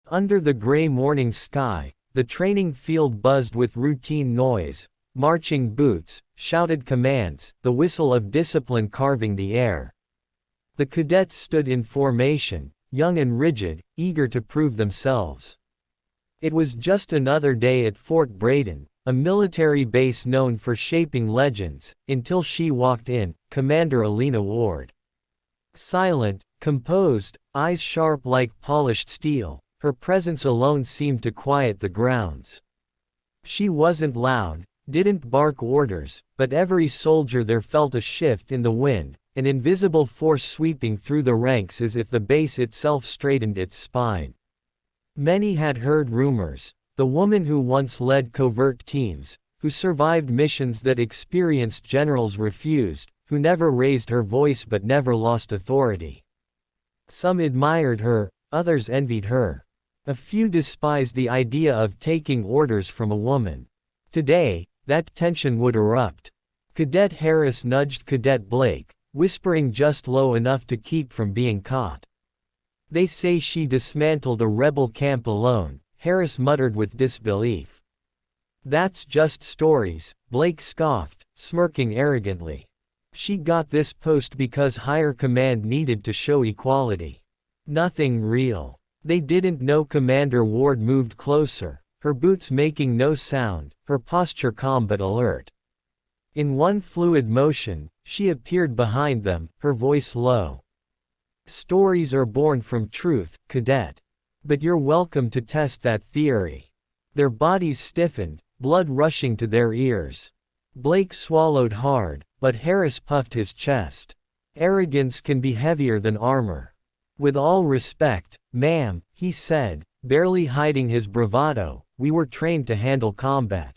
Under the gray morning sky, the training field buzzed with routine noise, marching boots, shouted commands, the whistle of discipline carving the air. The cadets stood in formation, young and rigid, eager to prove themselves. It was just another day at Fort Braden, a military base known for shaping legends, until she walked in, Commander Alina Ward. Silent, composed, eyes sharp like polished steel, her presence alone seemed to quiet the grounds. She wasn't loud, didn't bark orders, but every soldier there felt a shift in the wind, an invisible force sweeping through the ranks as if the base itself straightened its spine. Many had heard rumors. The woman who once led covert teams, who survived missions that experienced generals refused, who never raised her voice but never lost authority. Some admired her, others envied her. A few despised the idea of taking orders from a woman. Today, that tension would erupt. Cadet Harris nudged Cadet Blake, whispering just low enough to keep from being caught. "They say she dismantled a rebel camp alone," Harris muttered with disbelief. "That's just stories," Blake scoffed, smirking arrogantly. "She got this post because higher command needed to show equality. Nothing real." They didn't know. Commander Ward moved closer, her boots making no sound, her posture calm but alert. In one fluid motion, she appeared behind them, her voice low. "Stories are born from truth, Cadet. But you're welcome to test that theory." Their bodies stiffened, blood rushing to their ears. Blake swallowed hard, but Harris puffed his chest. "Arrogance can be heavier than armor." "With all respect, ma'am," he said, barely hiding his bravado, "we were trained to handle combat.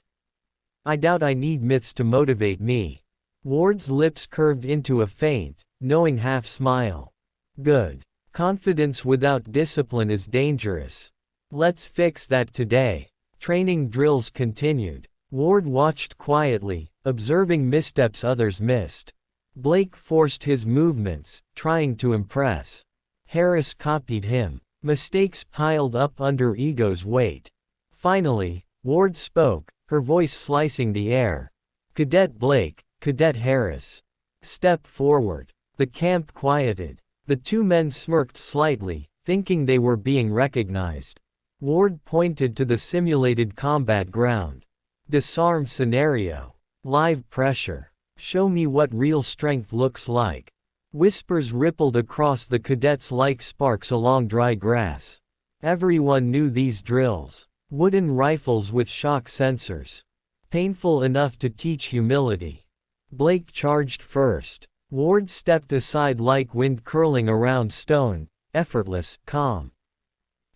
I doubt I need myths to motivate me." Ward's lips curved into a faint, knowing half-smile. "Good. Confidence without discipline is dangerous. Let's fix that today." Training drills continued. Ward watched quietly, observing missteps others missed. Blake forced his movements, trying to impress. Harris copied him. Mistakes piled up under ego's weight. Finally, Ward spoke, her voice slicing the air. "Cadet Blake, Cadet Harris. Step forward." The camp quieted. The two men smirked slightly, thinking they were being recognized. Ward pointed to the simulated combat ground. "Disarm scenario. Live pressure. Show me what real strength looks like." Whispers rippled across the cadets like sparks along dry grass. Everyone knew these drills. Wooden rifles with shock sensors. Painful enough to teach humility. Blake charged first. Ward stepped aside like wind curling around stone, effortless, calm.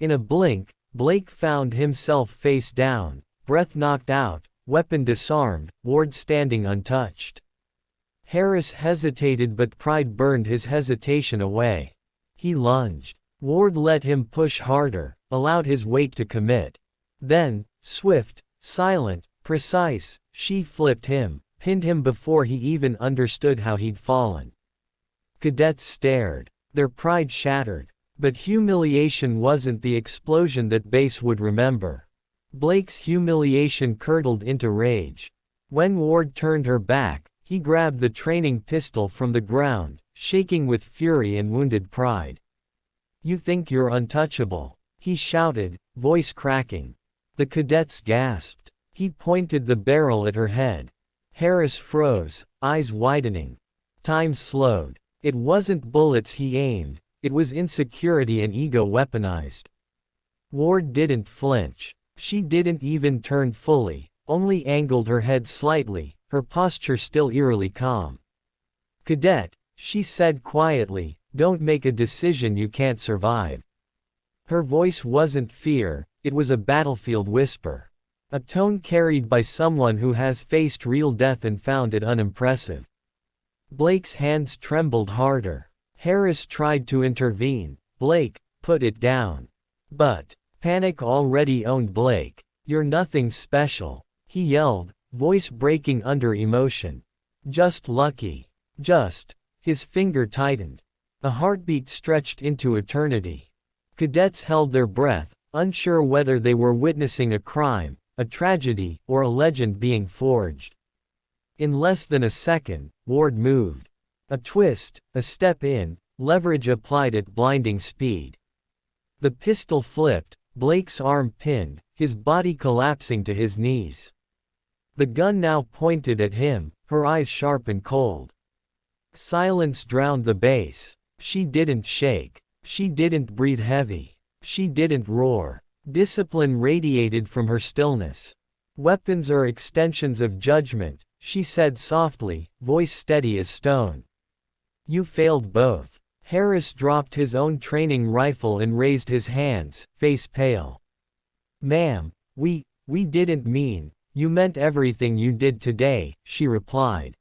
In a blink, Blake found himself face down, breath knocked out, weapon disarmed, Ward standing untouched. Harris hesitated, but pride burned his hesitation away. He lunged. Ward let him push harder, allowed his weight to commit. Then, swift, silent, precise, she flipped him, pinned him before he even understood how he'd fallen. Cadets stared, their pride shattered. But humiliation wasn't the explosion that base would remember. Blake's humiliation curdled into rage. When Ward turned her back, he grabbed the training pistol from the ground, shaking with fury and wounded pride. "You think you're untouchable," he shouted, voice cracking. The cadets gasped. He pointed the barrel at her head. Harris froze, eyes widening. Time slowed. It wasn't bullets he aimed, it was insecurity and ego weaponized. Ward didn't flinch. She didn't even turn fully, only angled her head slightly, her posture still eerily calm. "Cadet," she said quietly, "don't make a decision you can't survive." Her voice wasn't fear, it was a battlefield whisper. A tone carried by someone who has faced real death and found it unimpressive. Blake's hands trembled harder. Harris tried to intervene. "Blake, put it down." But panic already owned Blake. "You're nothing special," he yelled, voice breaking under emotion. "Just lucky. Just." His finger tightened. A heartbeat stretched into eternity. Cadets held their breath, unsure whether they were witnessing a crime, a tragedy, or a legend being forged. In less than a second, Ward moved. A twist, a step in, leverage applied at blinding speed. The pistol flipped, Blake's arm pinned, his body collapsing to his knees. The gun now pointed at him, her eyes sharp and cold. Silence drowned the bass. She didn't shake. She didn't breathe heavy. She didn't roar. Discipline radiated from her stillness. Weapons are extensions of judgment, she said softly, voice steady as stone. You failed both. Harris dropped his own training rifle and raised his hands, face pale. Ma'am, we didn't mean, you meant everything you did today, she replied.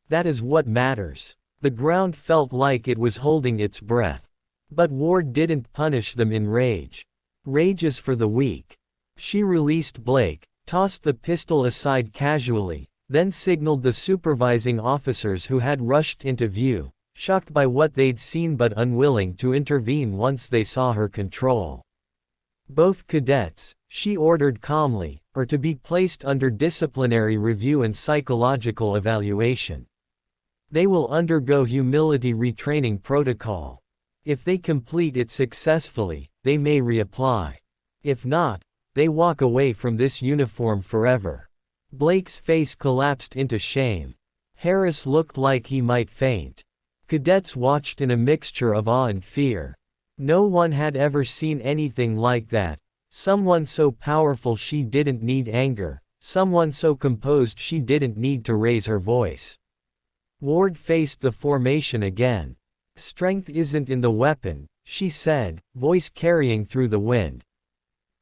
That is what matters. The ground felt like it was holding its breath. But Ward didn't punish them in rage. Rage is for the weak. She released Blake, tossed the pistol aside casually, then signaled the supervising officers who had rushed into view, shocked by what they'd seen but unwilling to intervene once they saw her control. Both cadets, she ordered calmly, are to be placed under disciplinary review and psychological evaluation. They will undergo humility retraining protocol. If they complete it successfully, they may reapply. If not, they walk away from this uniform forever. Blake's face collapsed into shame. Harris looked like he might faint. Cadets watched in a mixture of awe and fear. No one had ever seen anything like that. Someone so powerful she didn't need anger. Someone so composed she didn't need to raise her voice. Ward faced the formation again. Strength isn't in the weapon, she said, voice carrying through the wind.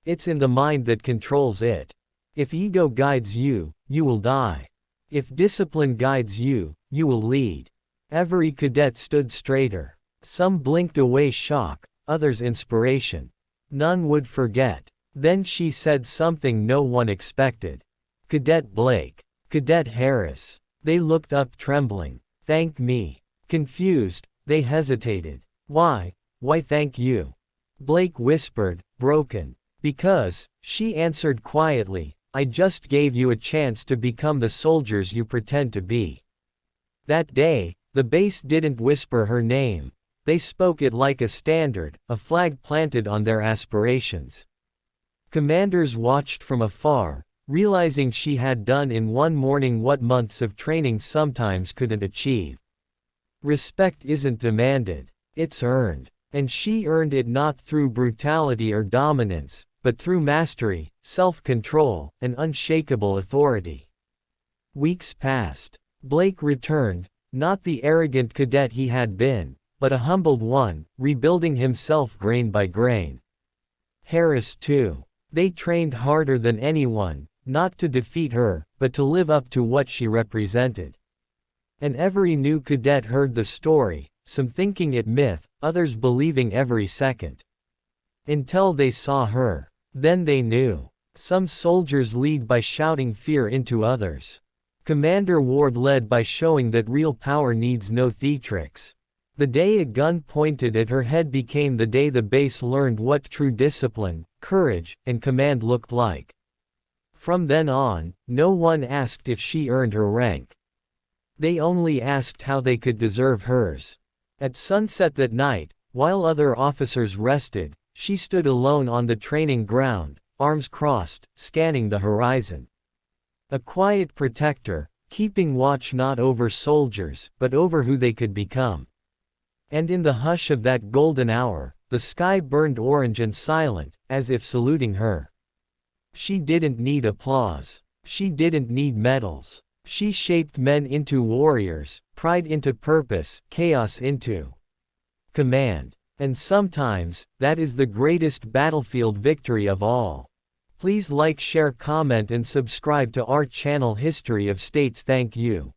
It's in the mind that controls it. If ego guides you, you will die. If discipline guides you, you will lead. Every cadet stood straighter. Some blinked away shock, others inspiration. None would forget. Then she said something no one expected. Cadet Blake. Cadet Harris. They looked up trembling. Thank me. Confused, they hesitated. Why thank you? Blake whispered, broken. Because, she answered quietly, I just gave you a chance to become the soldiers you pretend to be. That day, the base didn't whisper her name. They spoke it like a standard, a flag planted on their aspirations. Commanders watched from afar, realizing she had done in one morning what months of training sometimes couldn't achieve. Respect isn't demanded, it's earned. And she earned it not through brutality or dominance, but through mastery, self-control, and unshakable authority. Weeks passed. Blake returned, not the arrogant cadet he had been, but a humbled one, rebuilding himself grain by grain. Harris too. They trained harder than anyone, not to defeat her, but to live up to what she represented. And every new cadet heard the story, some thinking it myth, others believing every second. Until they saw her. Then they knew. Some soldiers lead by shouting fear into others. Commander Ward led by showing that real power needs no theatrics. The day a gun pointed at her head became the day the base learned what true discipline, courage, and command looked like. From then on, no one asked if she earned her rank. They only asked how they could deserve hers. At sunset that night, while other officers rested, she stood alone on the training ground, arms crossed, scanning the horizon. A quiet protector, keeping watch not over soldiers, but over who they could become. And in the hush of that golden hour, the sky burned orange and silent, as if saluting her. She didn't need applause. She didn't need medals. She shaped men into warriors, pride into purpose, chaos into command. And sometimes, that is the greatest battlefield victory of all. Please like, share, comment and subscribe to our channel History of States. Thank you.